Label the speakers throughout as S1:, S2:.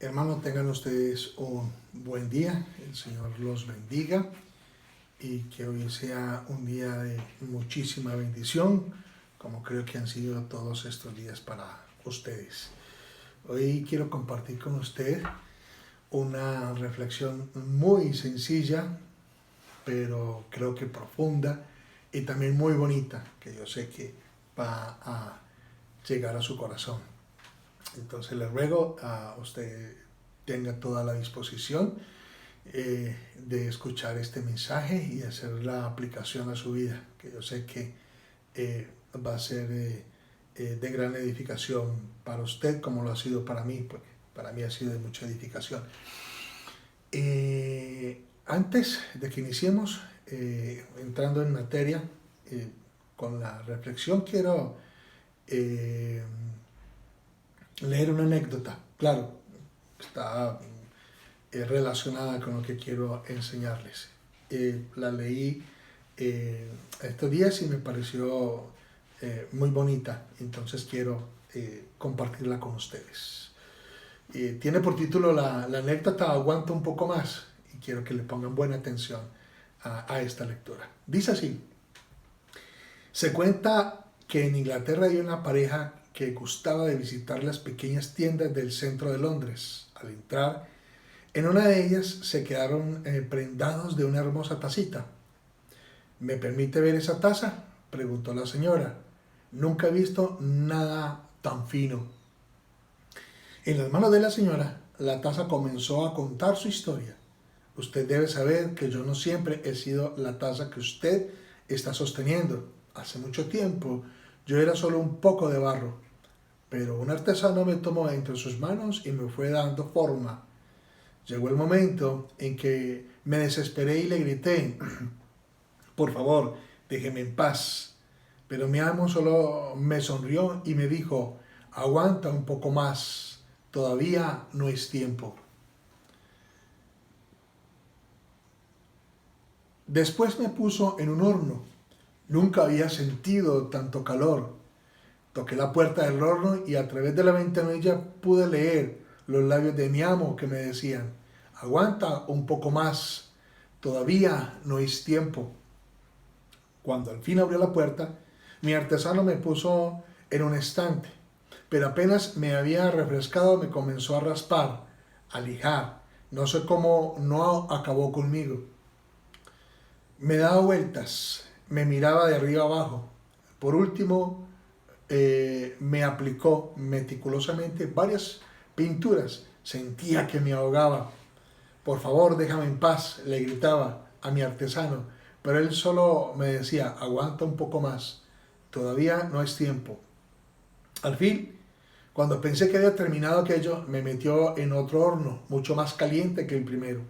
S1: Hermanos, tengan ustedes un buen día, el Señor los bendiga y que hoy sea un día de muchísima bendición, como creo que han sido todos estos días para ustedes. Hoy quiero compartir con usted una reflexión muy sencilla, pero creo que profunda y también muy bonita, que yo sé que va a llegar a su corazón. Entonces le ruego a usted tenga toda la disposición de escuchar este mensaje y hacer la aplicación a su vida, que yo sé que va a ser de gran edificación para usted como lo ha sido para mí, porque para mí ha sido de mucha edificación. Antes de que iniciemos, entrando en materia, con la reflexión quiero leer una anécdota. Claro, está relacionada con lo que quiero enseñarles. La leí estos días y me pareció muy bonita, entonces quiero compartirla con ustedes. Tiene por título la anécdota Aguanta un poco más, y quiero que le pongan buena atención a esta lectura. Dice así: se cuenta que en Inglaterra hay una pareja que gustaba de visitar las pequeñas tiendas del centro de Londres. Al entrar en una de ellas se quedaron prendados de una hermosa tacita. ¿Me permite ver esa taza?, preguntó la señora. Nunca he visto nada tan fino. En las manos de la señora, la taza comenzó a contar su historia. Usted debe saber que yo no siempre he sido la taza que usted está sosteniendo. Hace mucho tiempo yo era solo un poco de barro, pero un artesano me tomó entre sus manos y me fue dando forma. Llegó el momento en que me desesperé y le grité: por favor, déjeme en paz. Pero mi amo solo me sonrió y me dijo: aguanta un poco más, todavía no es tiempo. Después me puso en un horno. Nunca había sentido tanto calor. Toqué la puerta del horno y a través de la ventanilla pude leer los labios de mi amo que me decían: aguanta un poco más, todavía no es tiempo. Cuando al fin abrió la puerta, mi artesano me puso en un estante, pero apenas me había refrescado me comenzó a raspar, a lijar. No sé cómo no acabó conmigo. Me daba vueltas, me miraba de arriba abajo. Por último, me aplicó meticulosamente varias pinturas. Sentía que me ahogaba. Por favor, déjame en paz, le gritaba a mi artesano, pero él solo me decía: aguanta un poco más, todavía no es tiempo. Al fin, cuando pensé que había terminado aquello, me metió en otro horno, mucho más caliente que el primero.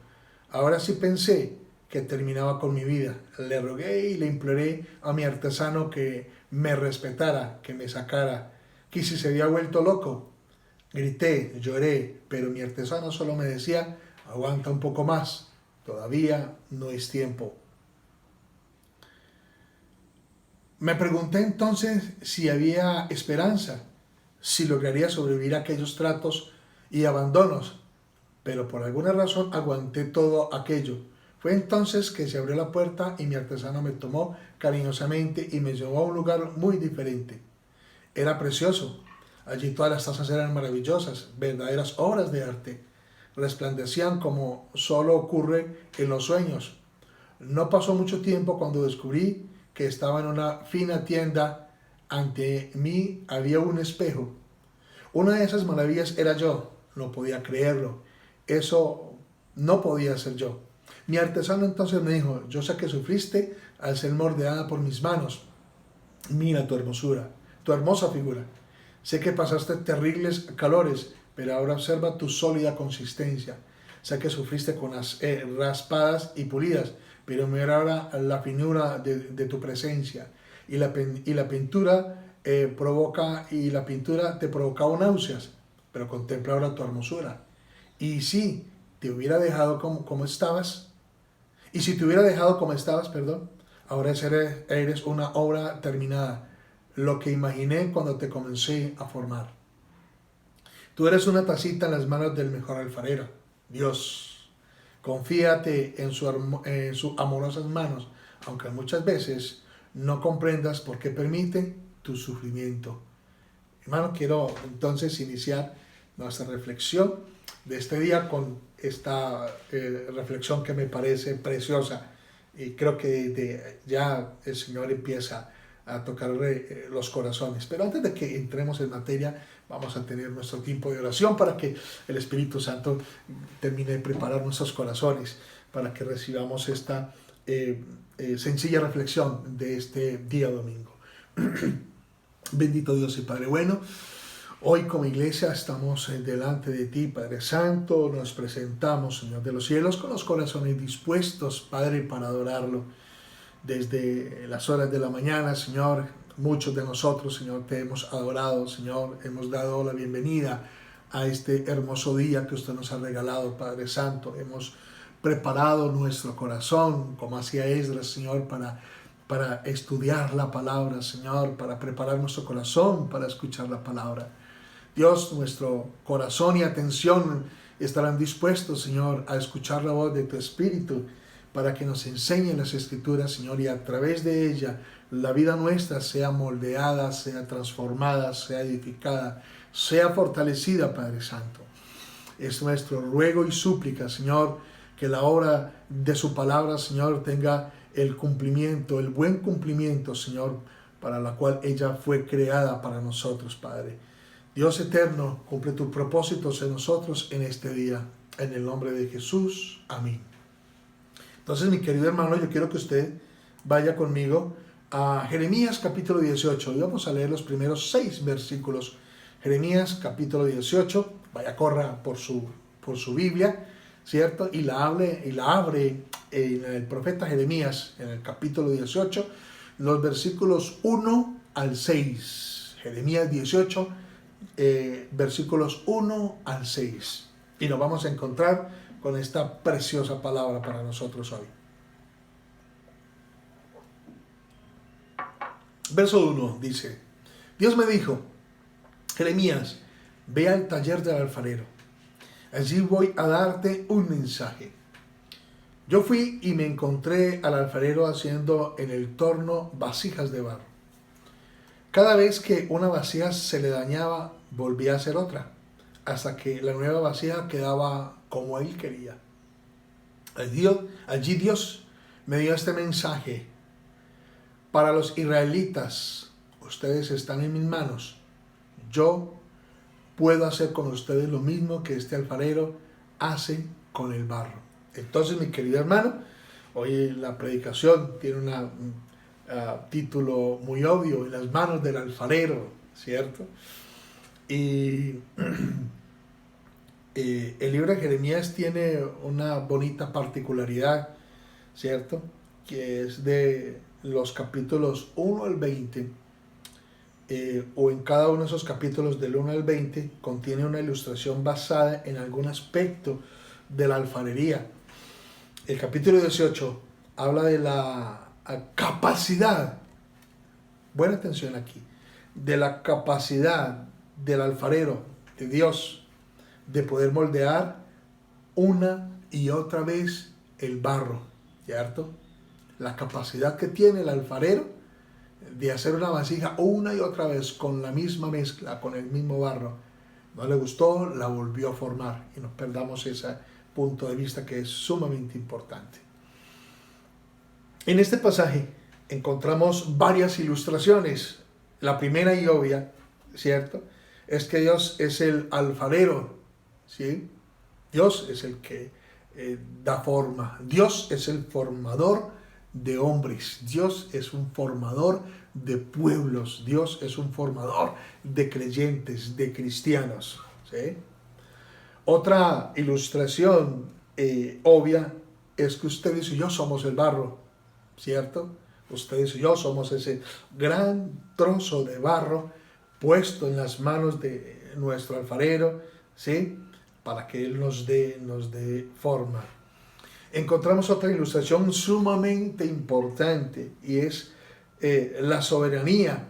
S1: Ahora sí pensé que terminaba con mi vida. Le rogué y le imploré a mi artesano que me respetara, que me sacara, que si se había vuelto loco. Grité, lloré, pero mi artesano solo me decía: aguanta un poco más, todavía no es tiempo. Me pregunté entonces si había esperanza, si lograría sobrevivir a aquellos tratos y abandonos, pero por alguna razón aguanté todo aquello. Fue entonces que se abrió la puerta y mi artesano me tomó cariñosamente y me llevó a un lugar muy diferente. Era precioso. Allí todas las tazas eran maravillosas, verdaderas obras de arte. Resplandecían como solo ocurre en los sueños. No pasó mucho tiempo cuando descubrí que estaba en una fina tienda. Ante mí había un espejo. Una de esas maravillas era yo. No podía creerlo. Eso no podía ser yo. Mi artesano entonces me dijo: yo sé que sufriste al ser moldeada por mis manos. Mira tu hermosura, tu hermosa figura. Sé que pasaste terribles calores, pero ahora observa tu sólida consistencia. Sé que sufriste con las raspadas y pulidas, pero mira ahora la finura de tu presencia. Y la pintura la pintura te provocaba náuseas, pero contempla ahora tu hermosura. Y si te hubiera dejado como estabas, y si te hubiera dejado como estabas, perdón, ahora eres una obra terminada, lo que imaginé cuando te comencé a formar. Tú eres una tacita en las manos del mejor alfarero, Dios. Confíate en sus amorosas manos, aunque muchas veces no comprendas por qué permite tu sufrimiento. Hermano, quiero entonces iniciar nuestra reflexión de este día con esta reflexión que me parece preciosa, y creo que ya el Señor empieza a tocar los corazones. Pero antes de que entremos en materia, vamos a tener nuestro tiempo de oración para que el Espíritu Santo termine de preparar nuestros corazones para que recibamos esta sencilla reflexión de este día domingo. Bendito Dios y Padre bueno, hoy como iglesia estamos delante de ti, Padre Santo, nos presentamos, Señor de los cielos, con los corazones dispuestos, Padre, para adorarlo. Desde las horas de la mañana, Señor, muchos de nosotros, Señor, te hemos adorado, Señor, hemos dado la bienvenida a este hermoso día que usted nos ha regalado, Padre Santo. Hemos preparado nuestro corazón, como hacía Esdras, Señor, para estudiar la palabra, Señor, para preparar nuestro corazón para escuchar la palabra. Dios, nuestro corazón y atención estarán dispuestos, Señor, a escuchar la voz de tu Espíritu, para que nos enseñe las Escrituras, Señor, y a través de ella la vida nuestra sea moldeada, sea transformada, sea edificada, sea fortalecida, Padre Santo. Es nuestro ruego y súplica, Señor, que la obra de su palabra, Señor, tenga el cumplimiento, el buen cumplimiento, Señor, para la cual ella fue creada para nosotros, Padre. Dios eterno, cumple tus propósitos en nosotros en este día. En el nombre de Jesús. Amén. Entonces, mi querido hermano, yo quiero que usted vaya conmigo a Jeremías capítulo 18. Y vamos a leer los primeros 6 versículos. Jeremías capítulo 18. Vaya, corra por su Biblia, ¿cierto? Y la abre en el profeta Jeremías, en el capítulo 18, los versículos 1 al 6. Jeremías 18, versículos 1 al 6. Y nos vamos a encontrar con esta preciosa palabra para nosotros hoy. Verso 1 dice: Dios me dijo, Jeremías, ve al taller del alfarero. Allí voy a darte un mensaje. Yo fui y me encontré al alfarero haciendo en el torno vasijas de barro. Cada vez que una vasija se le dañaba, volvía a hacer otra, hasta que la nueva vasija quedaba como él quería. Allí Dios me dio este mensaje: para los israelitas, ustedes están en mis manos. Yo puedo hacer con ustedes lo mismo que este alfarero hace con el barro. Entonces, mi querido hermano, hoy la predicación tiene un título muy obvio: en las manos del alfarero, ¿cierto? Y el libro de Jeremías tiene una bonita particularidad, ¿cierto? Que es de los capítulos 1 al 20, o en cada uno de esos capítulos del 1 al 20 contiene una ilustración basada en algún aspecto de la alfarería. El capítulo 18 habla de la capacidad, buena atención aquí, de la capacidad del alfarero, de Dios, de poder moldear una y otra vez el barro, ¿cierto? La capacidad que tiene el alfarero de hacer una vasija una y otra vez con la misma mezcla, con el mismo barro. No le gustó, la volvió a formar, y no perdamos ese punto de vista que es sumamente importante. En este pasaje encontramos varias ilustraciones. La primera y obvia, ¿cierto?, es que Dios es el alfarero, ¿sí? Dios es el que da forma. Dios es el formador de hombres. Dios es un formador de pueblos. Dios es un formador de creyentes, de cristianos, ¿sí? Otra ilustración obvia es que ustedes y yo somos el barro, ¿cierto? Ustedes y yo somos ese gran trozo de barro puesto en las manos de nuestro alfarero, ¿sí?, para que Él nos dé forma. Encontramos otra ilustración sumamente importante, y es la soberanía,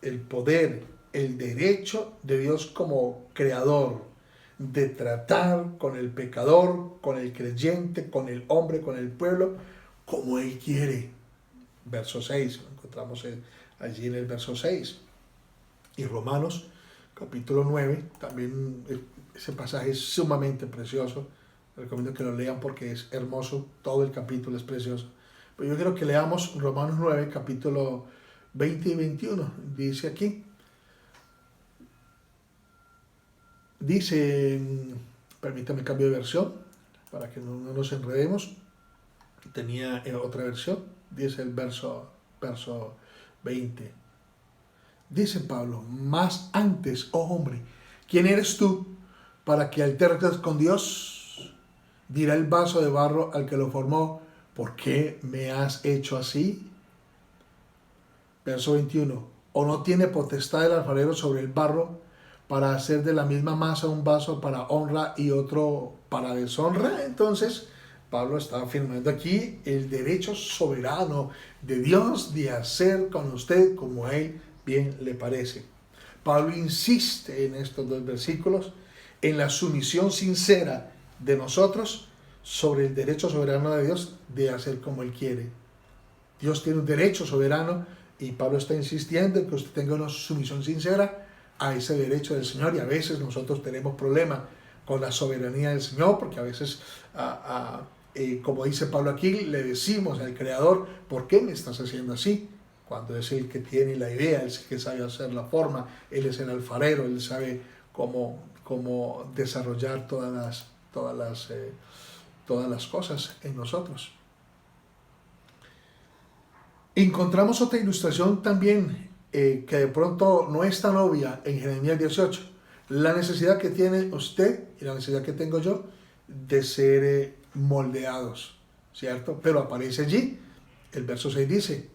S1: el poder, el derecho de Dios como creador de tratar con el pecador, con el creyente, con el hombre, con el pueblo, como Él quiere. Verso 6, lo encontramos allí en el verso 6. Y Romanos, capítulo 9, también ese pasaje es sumamente precioso. Recomiendo que lo lean porque es hermoso, todo el capítulo es precioso. Pero yo quiero que leamos Romanos 9, capítulo 20 y 21. Dice aquí, dice, permítame cambio de versión para que no nos enredemos. Tenía otra versión, dice el verso 20. Dice Pablo, más antes, oh hombre, ¿quién eres tú para que alterques con Dios? Dirá el vaso de barro al que lo formó, ¿por qué me has hecho así? Verso 21, ¿o no tiene potestad el alfarero sobre el barro para hacer de la misma masa un vaso para honra y otro para deshonra? Entonces, Pablo está afirmando aquí el derecho soberano de Dios de hacer con usted como a Él bien le parece. Pablo insiste en estos dos versículos en la sumisión sincera de nosotros sobre el derecho soberano de Dios de hacer como Él quiere. Dios tiene un derecho soberano y Pablo está insistiendo en que usted tenga una sumisión sincera a ese derecho del Señor, y a veces nosotros tenemos problemas con la soberanía del Señor porque a veces como dice Pablo aquí, le decimos al Creador, ¿por qué me estás haciendo así? Cuando es el que tiene la idea, es el que sabe hacer la forma, Él es el alfarero, Él sabe cómo desarrollar todas las cosas en nosotros. Encontramos otra ilustración también que de pronto no es tan obvia en Jeremías 18. La necesidad que tiene usted y la necesidad que tengo yo de ser moldeados, ¿cierto? Pero aparece allí, el verso 6 dice,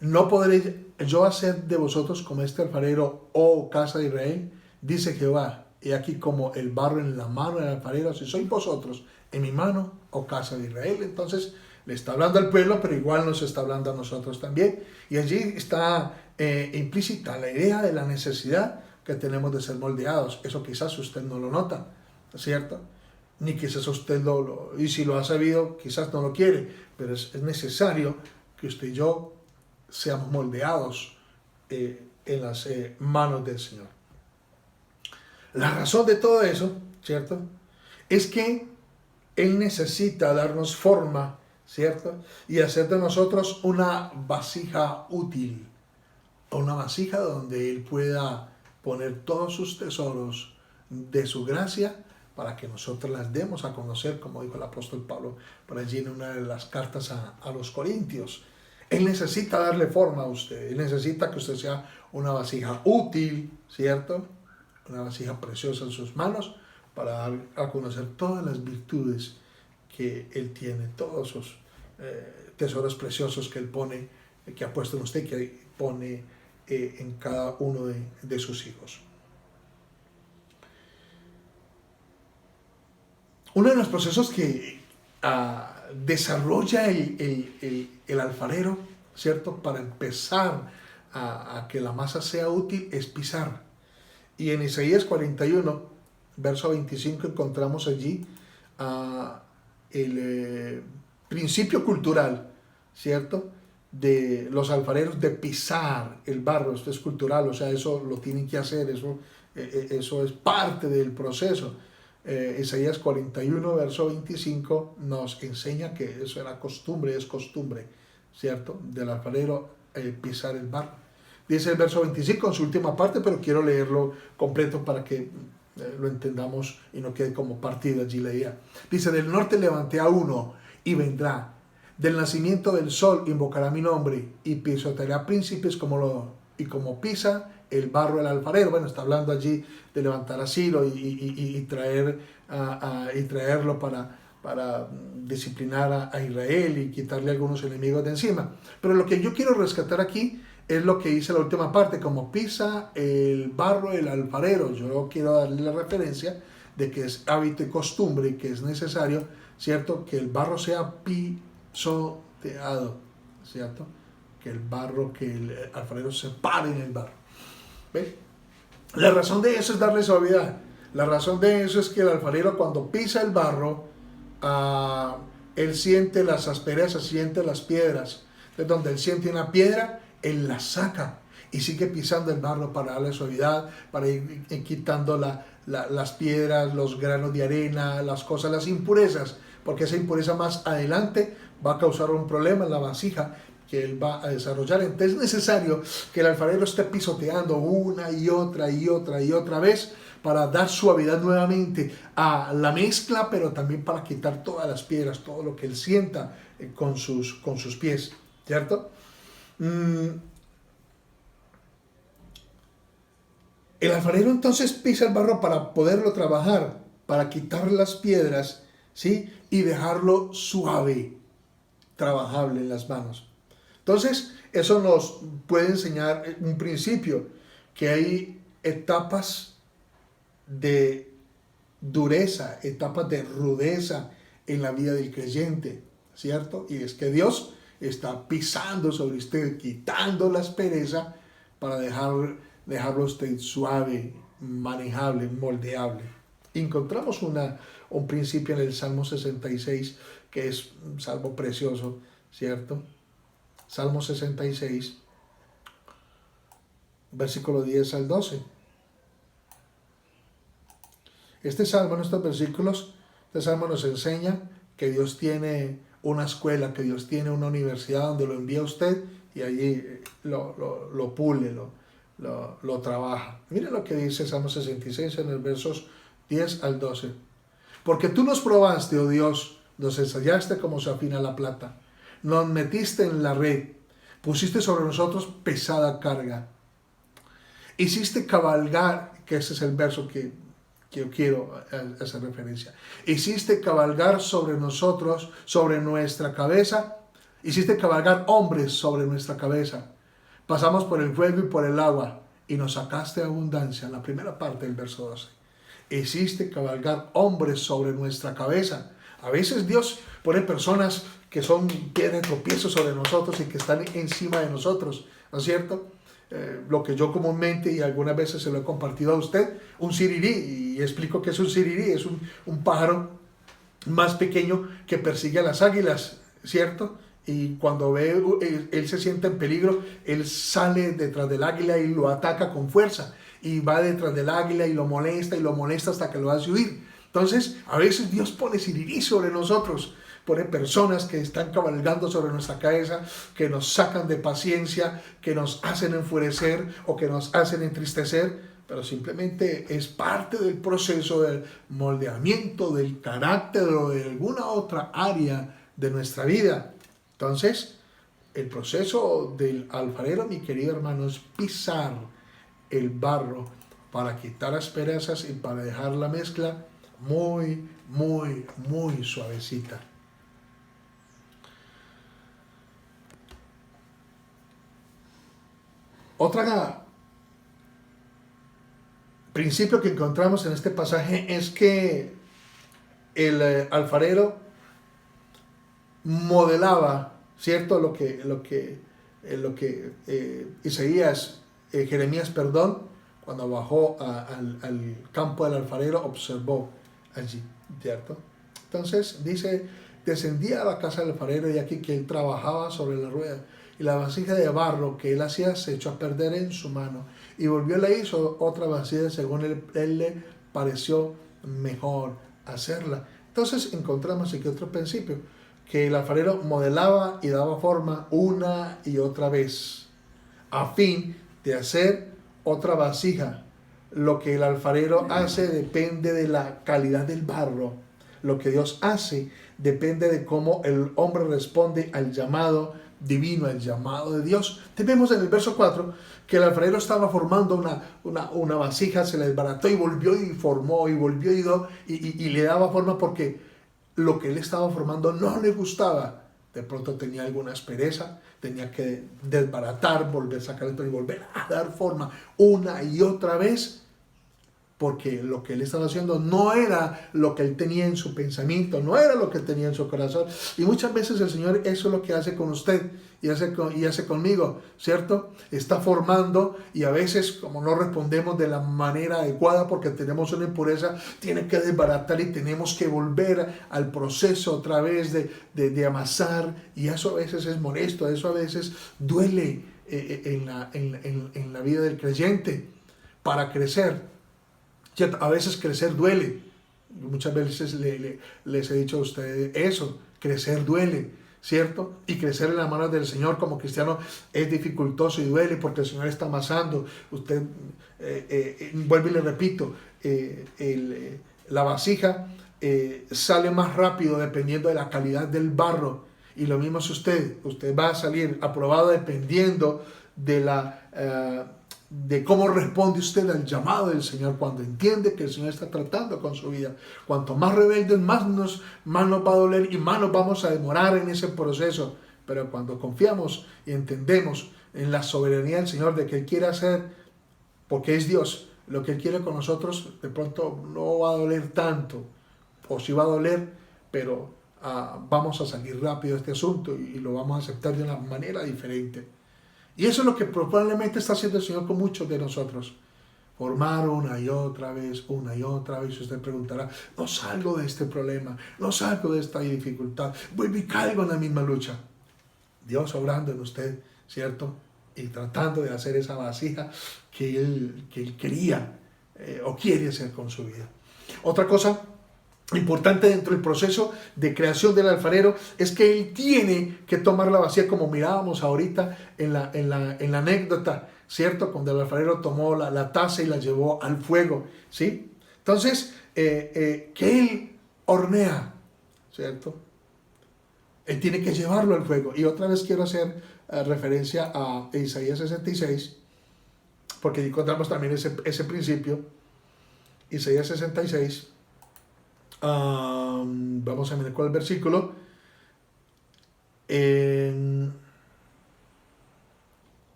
S1: no podré yo hacer de vosotros como este alfarero, oh casa de Israel, dice Jehová, he aquí como el barro en la mano del alfarero, si sois vosotros en mi mano, oh casa de Israel. Entonces le está hablando al pueblo, pero igual nos está hablando a nosotros también. Y allí está implícita la idea de la necesidad que tenemos de ser moldeados. Eso quizás usted no lo nota, ¿cierto? Ni quizás usted y si lo ha sabido, quizás no lo quiere, pero es necesario que usted y yo seamos moldeados en las manos del Señor. La razón de todo eso, ¿cierto? Es que Él necesita darnos forma, ¿cierto? Y hacer de nosotros una vasija útil, una vasija donde Él pueda poner todos sus tesoros de su gracia para que nosotros las demos a conocer, como dijo el apóstol Pablo por allí en una de las cartas a los Corintios. Él necesita darle forma a usted, Él necesita que usted sea una vasija útil, ¿cierto? Una vasija preciosa en sus manos para dar a conocer todas las virtudes que Él tiene, todos esos tesoros preciosos que Él pone, que ha puesto en usted, que pone en cada uno de sus hijos. Uno de los procesos que desarrolla el alfarero, ¿cierto? Para empezar a que la masa sea útil es pisar. Y en Isaías 41, verso 25, encontramos allí el principio cultural, ¿cierto? De los alfareros de pisar el barro. Esto es cultural, o sea, eso lo tienen que hacer, eso es parte del proceso. Isaías 41, verso 25 nos enseña que eso era costumbre, es costumbre, ¿cierto? Del alfarero pisar el barro. Dice el verso 25 en su última parte, pero quiero leerlo completo para que lo entendamos y no quede como partido allí la idea. Dice, del norte levanté a uno y vendrá, del nacimiento del sol invocará mi nombre y pisoteará príncipes como pisa el barro del alfarero. Bueno, está hablando allí de levantar a Ciro y traerlo para disciplinar a Israel y quitarle algunos enemigos de encima. Pero lo que yo quiero rescatar aquí es lo que dice la última parte, como pisa el barro el alfarero. Yo quiero darle la referencia de que es hábito y costumbre y que es necesario, ¿cierto?, que el barro sea pisoteado, ¿cierto? Que el alfarero se pare en el barro. ¿Ves? La razón de eso es darle suavidad. La razón de eso es que el alfarero cuando pisa el barro, él siente las asperezas, siente las piedras. Entonces donde él siente una piedra, él la saca y sigue pisando el barro para darle suavidad, para ir quitando las piedras, los granos de arena, las cosas, las impurezas, porque esa impureza más adelante va a causar un problema en la vasija que él va a desarrollar. Entonces es necesario que el alfarero esté pisoteando una y otra y otra y otra vez para dar suavidad nuevamente a la mezcla, pero también para quitar todas las piedras, todo lo que él sienta con sus pies, ¿cierto? El alfarero entonces pisa el barro para poderlo trabajar, para quitar las piedras, ¿sí? Y dejarlo suave, trabajable en las manos. Entonces, eso nos puede enseñar un principio, que hay etapas de dureza, etapas de rudeza en la vida del creyente, ¿cierto? Y es que Dios está pisando sobre usted, quitando la aspereza para dejarlo usted suave, manejable, moldeable. Encontramos un principio en el Salmo 66, que es un salmo precioso, ¿cierto? Salmo 66, versículo 10 al 12. Este salmo, en estos versículos, este salmo nos enseña que Dios tiene una escuela, que Dios tiene una universidad donde lo envía a usted y allí lo pule, lo trabaja. Miren lo que dice Salmo 66 en los versos 10 al 12. Porque tú nos probaste, oh Dios, nos ensayaste como se afina la plata. Nos metiste en la red, pusiste sobre nosotros pesada carga. Hiciste cabalgar, que ese es el verso que yo quiero hacer referencia. Hiciste cabalgar sobre nosotros, sobre nuestra cabeza. Hiciste cabalgar hombres sobre nuestra cabeza. Pasamos por el fuego y por el agua y nos sacaste abundancia. En la primera parte del verso 12. Hiciste cabalgar hombres sobre nuestra cabeza. A veces Dios pone personas que son piedra de tropiezo sobre nosotros y que están encima de nosotros, ¿no es cierto? Lo que yo comúnmente y algunas veces se lo he compartido a usted, un sirirí, y explico que es un sirirí, es un pájaro más pequeño que persigue a las águilas, ¿cierto? Y cuando él se siente en peligro, él sale detrás del águila y lo ataca con fuerza, y va detrás del águila y lo molesta hasta que lo hace huir. Entonces, a veces Dios pone sirirí sobre nosotros, pone personas que están cabalgando sobre nuestra cabeza, que nos sacan de paciencia, que nos hacen enfurecer o que nos hacen entristecer, pero simplemente es parte del proceso del moldeamiento del carácter o de alguna otra área de nuestra vida. Entonces, el proceso del alfarero, mi querido hermano, es pisar el barro para quitar asperezas y para dejar la mezcla muy, muy, muy suavecita. Otro principio que encontramos en este pasaje es que el alfarero modelaba, ¿cierto? Lo que Isaías, Jeremías, cuando bajó al campo del alfarero, observó allí, ¿cierto? Entonces dice, descendía a la casa del alfarero y aquí que él trabajaba sobre la rueda y la vasija de barro que él hacía se echó a perder en su mano y volvió y le hizo otra vasija según él le pareció mejor hacerla. Entonces encontramos aquí otro principio, que el alfarero modelaba y daba forma una y otra vez a fin de hacer otra vasija. Lo que el alfarero hace depende de la calidad del barro. Lo que Dios hace depende de cómo el hombre responde al llamado divino, al llamado de Dios. Vemos en el verso 4 que el alfarero estaba formando una vasija, se le desbarató y volvió y formó y volvió y le daba forma porque lo que él estaba formando no le gustaba. De pronto tenía alguna aspereza, tenía que desbaratar, volver a sacar esto y volver a dar forma una y otra vez porque lo que él estaba haciendo no era lo que él tenía en su pensamiento, no era lo que tenía en su corazón. Y muchas veces el Señor eso es lo que hace con usted y hace conmigo, ¿cierto? Está formando, y a veces, como no respondemos de la manera adecuada porque tenemos una impureza, tiene que desbaratar y tenemos que volver al proceso otra vez de amasar, y eso a veces es molesto, eso a veces duele en la vida del creyente. Para crecer, a veces crecer duele. Muchas veces les he dicho a ustedes eso, crecer duele, ¿cierto? Y crecer en las manos del Señor como cristiano es dificultoso y duele porque el Señor está amasando. Usted, vuelvo y le repito, la vasija sale más rápido dependiendo de la calidad del barro. Y lo mismo es usted va a salir aprobado dependiendo de cómo responde usted al llamado del Señor cuando entiende que el Señor está tratando con su vida. Cuanto más rebeldes, más nos va a doler y más nos vamos a demorar en ese proceso. Pero cuando confiamos y entendemos en la soberanía del Señor, de que Él quiere hacer, porque es Dios, lo que Él quiere con nosotros, de pronto no va a doler tanto, o sí va a doler, pero vamos a salir rápido de este asunto y lo vamos a aceptar de una manera diferente. Y eso es lo que probablemente está haciendo el Señor con muchos de nosotros. Formar una y otra vez. Y usted preguntará, no salgo de este problema, no salgo de esta dificultad, vuelvo y caigo en la misma lucha. Dios obrando en usted, ¿cierto? Y tratando de hacer esa vasija que Él quería o quiere hacer con su vida. Otra cosa importante dentro del proceso de creación del alfarero es que él tiene que tomar la vasija, como mirábamos ahorita en la anécdota, ¿cierto? Cuando el alfarero tomó la taza y la llevó al fuego, ¿sí? Entonces, que él hornea, ¿cierto? Él tiene que llevarlo al fuego. Y otra vez quiero hacer referencia a Isaías 66, porque encontramos también ese principio. Isaías 66. Vamos a mirar cuál es el versículo.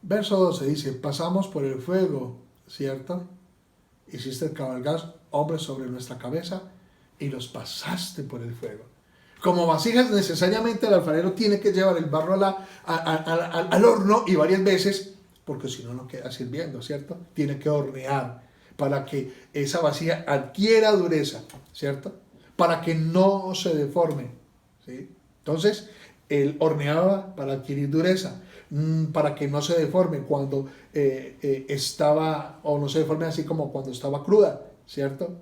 S1: Verso 12 dice, pasamos por el fuego, ¿cierto? Hiciste cabalgar hombres sobre nuestra cabeza y los pasaste por el fuego. Como vasijas, necesariamente el alfarero tiene que llevar el barro al horno, y varias veces, porque si no, no queda sirviendo, ¿cierto? Tiene que hornear para que esa vasija adquiera dureza, ¿cierto? Para que no se deforme, ¿sí? Entonces, él horneaba para adquirir dureza, para que no se deforme cuando estaba, o no se deforme así como cuando estaba cruda, ¿cierto?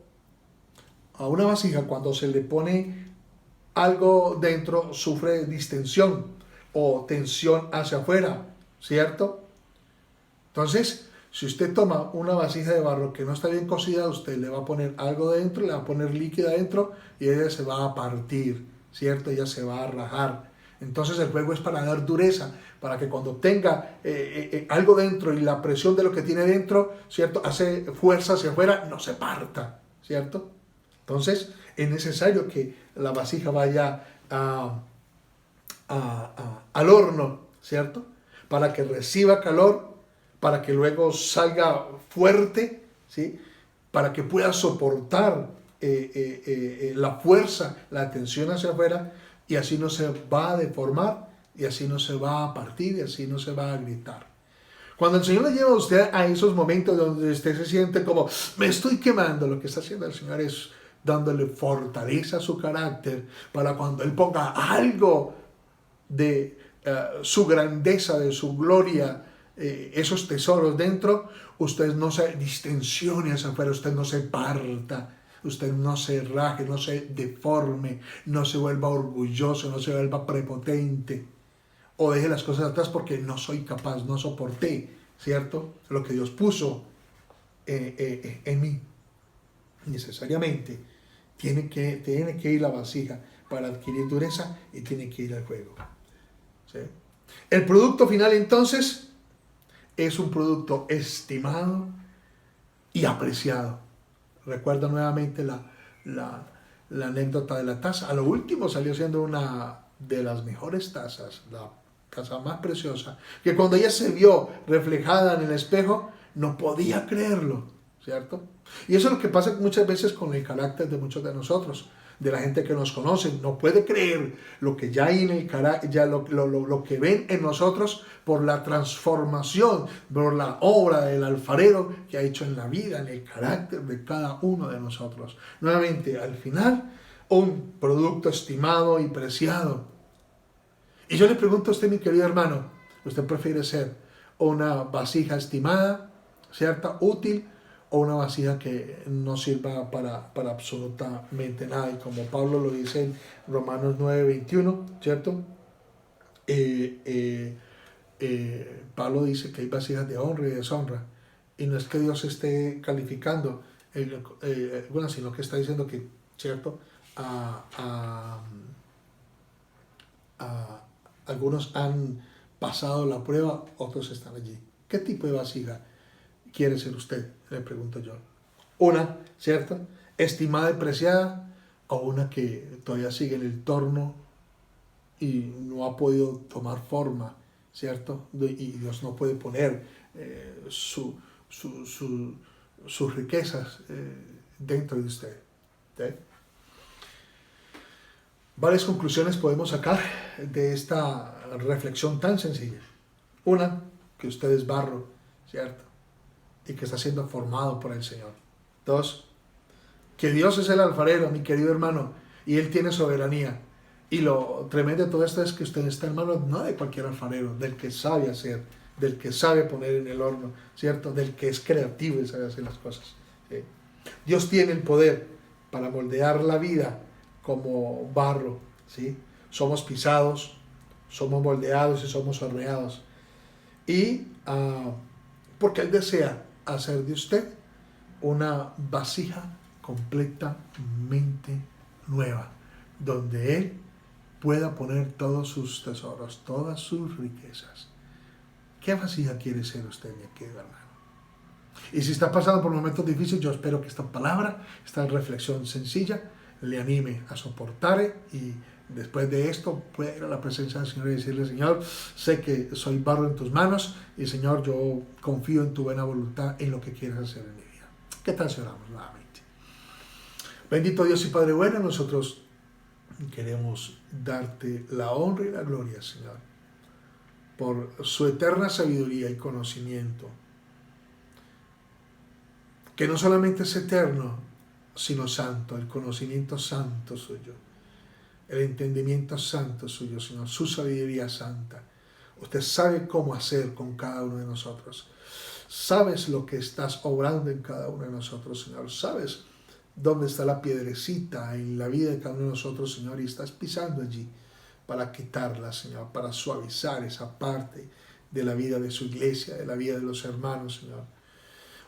S1: A una vasija, cuando se le pone algo dentro, sufre distensión o tensión hacia afuera, ¿cierto? Entonces, si usted toma una vasija de barro que no está bien cocida, usted le va a poner algo dentro, le va a poner líquido adentro y ella se va a partir, ¿cierto? Ella se va a rajar. Entonces el fuego es para dar dureza, para que cuando tenga algo dentro y la presión de lo que tiene dentro, ¿cierto? Hace fuerza hacia afuera, no se parta, ¿cierto? Entonces es necesario que la vasija vaya al horno, ¿cierto? Para que reciba calor, para que luego salga fuerte, ¿sí? Para que pueda soportar la fuerza, la tensión hacia afuera, y así no se va a deformar, y así no se va a partir, y así no se va a gritar. Cuando el Señor le lleva a usted a esos momentos donde usted se siente como, me estoy quemando, lo que está haciendo el Señor es dándole fortaleza a su carácter, para cuando Él ponga algo de su grandeza, de su gloria, esos tesoros dentro, usted no se distensione hacia afuera, usted no se parta, usted no se raje, no se deforme, no se vuelva orgulloso, no se vuelva prepotente, o deje las cosas atrás porque no soy capaz, no soporté, ¿cierto? Lo que Dios puso en mí. Necesariamente tiene que ir la vasija para adquirir dureza, y tiene que ir al fuego, ¿sí? El producto final entonces es un producto estimado y apreciado. Recuerdo nuevamente la anécdota de la taza. A lo último salió siendo una de las mejores tazas, cosa más preciosa, que cuando ella se vio reflejada en el espejo, no podía creerlo, ¿cierto? Y eso es lo que pasa muchas veces con el carácter de muchos de nosotros, de la gente que nos conoce. No puede creer lo que ya hay en el carácter, ya lo que ven en nosotros por la transformación, por la obra del alfarero que ha hecho en la vida, en el carácter de cada uno de nosotros. Nuevamente, al final, un producto estimado y preciado. Y yo le pregunto a usted, mi querido hermano, ¿usted prefiere ser una vasija estimada, cierta, útil, o una vasija que no sirva para absolutamente nada? Y como Pablo lo dice en Romanos 9:21, ¿cierto? Pablo dice que hay vasijas de honra y de deshonra. Y no es que Dios esté calificando, bueno, sino que está diciendo que, ¿cierto? Algunos han pasado la prueba, otros están allí. ¿Qué tipo de vasija quiere ser usted? Le pregunto yo. Una, ¿cierto? Estimada y preciada, o una que todavía sigue en el torno y no ha podido tomar forma, ¿cierto? Y Dios no puede poner sus riquezas dentro de usted. ¿Sí? Varias conclusiones podemos sacar de esta reflexión tan sencilla. Una, que usted es barro, ¿cierto? Y que está siendo formado por el Señor. Dos, que Dios es el alfarero, mi querido hermano, y Él tiene soberanía. Y lo tremendo de todo esto es que usted está en manos no de cualquier alfarero, del que sabe hacer, del que sabe poner en el horno, ¿cierto? Del que es creativo y sabe hacer las cosas. ¿Sí? Dios tiene el poder para moldear la vida como barro, ¿sí? Somos pisados, somos moldeados y somos horneados. Y porque Él desea hacer de usted una vasija completamente nueva, donde Él pueda poner todos sus tesoros, todas sus riquezas. ¿Qué vasija quiere ser usted, mi querido hermano? Y si está pasando por momentos difíciles, yo espero que esta palabra, esta reflexión sencilla, le anime a soportar, y después de esto pueda ir a la presencia del Señor y decirle: Señor, sé que soy barro en tus manos, y Señor, yo confío en tu buena voluntad, en lo que quieres hacer en mi vida. ¿Qué tal si oramos nuevamente? Bendito Dios y Padre bueno, nosotros queremos darte la honra y la gloria, Señor, por su eterna sabiduría y conocimiento, que no solamente es eterno, sino santo, el conocimiento santo suyo, el entendimiento santo suyo, Señor, su sabiduría santa. Usted sabe cómo hacer con cada uno de nosotros. Sabes lo que estás obrando en cada uno de nosotros, Señor. Sabes dónde está la piedrecita en la vida de cada uno de nosotros, Señor, y estás pisando allí para quitarla, Señor, para suavizar esa parte de la vida de su iglesia, de la vida de los hermanos, Señor.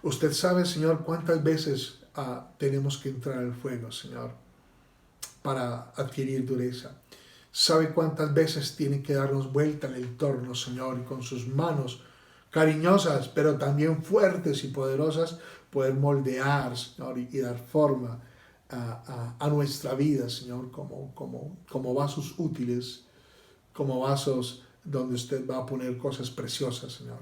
S1: Usted sabe, Señor, cuántas veces tenemos que entrar al fuego, Señor, para adquirir dureza. Sabe cuántas veces tiene que darnos vuelta en el torno, Señor, y con sus manos cariñosas, pero también fuertes y poderosas, poder moldear, Señor, y dar forma a nuestra vida, Señor, como vasos útiles, como vasos donde usted va a poner cosas preciosas, Señor.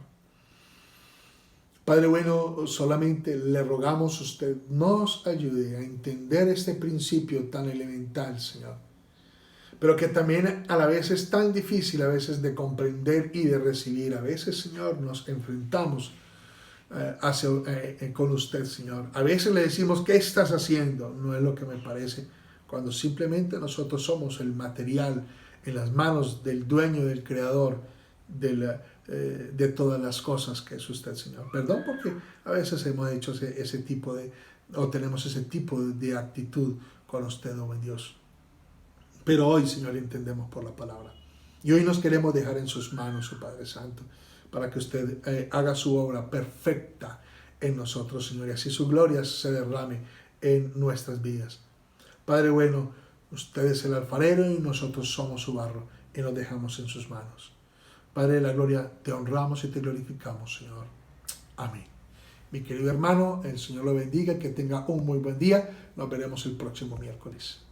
S1: Padre bueno, solamente le rogamos, usted nos ayude a entender este principio tan elemental, Señor, pero que también a la vez es tan difícil a veces de comprender y de recibir. A veces, Señor, nos enfrentamos con usted, Señor. A veces le decimos: ¿qué estás haciendo? No es lo que me parece, cuando simplemente nosotros somos el material en las manos del dueño, del creador, de todas las cosas, que es usted, Señor. Perdón porque a veces hemos hecho ese tipo o tenemos ese tipo de actitud con usted, oh Dios. Pero hoy, Señor, entendemos por la palabra. Y hoy nos queremos dejar en sus manos, su Padre Santo, para que usted haga su obra perfecta en nosotros, Señor, y así su gloria se derrame en nuestras vidas. Padre bueno, usted es el alfarero y nosotros somos su barro, y nos dejamos en sus manos. Padre de la gloria, te honramos y te glorificamos, Señor. Amén. Mi querido hermano, el Señor lo bendiga, que tenga un muy buen día. Nos veremos el próximo miércoles.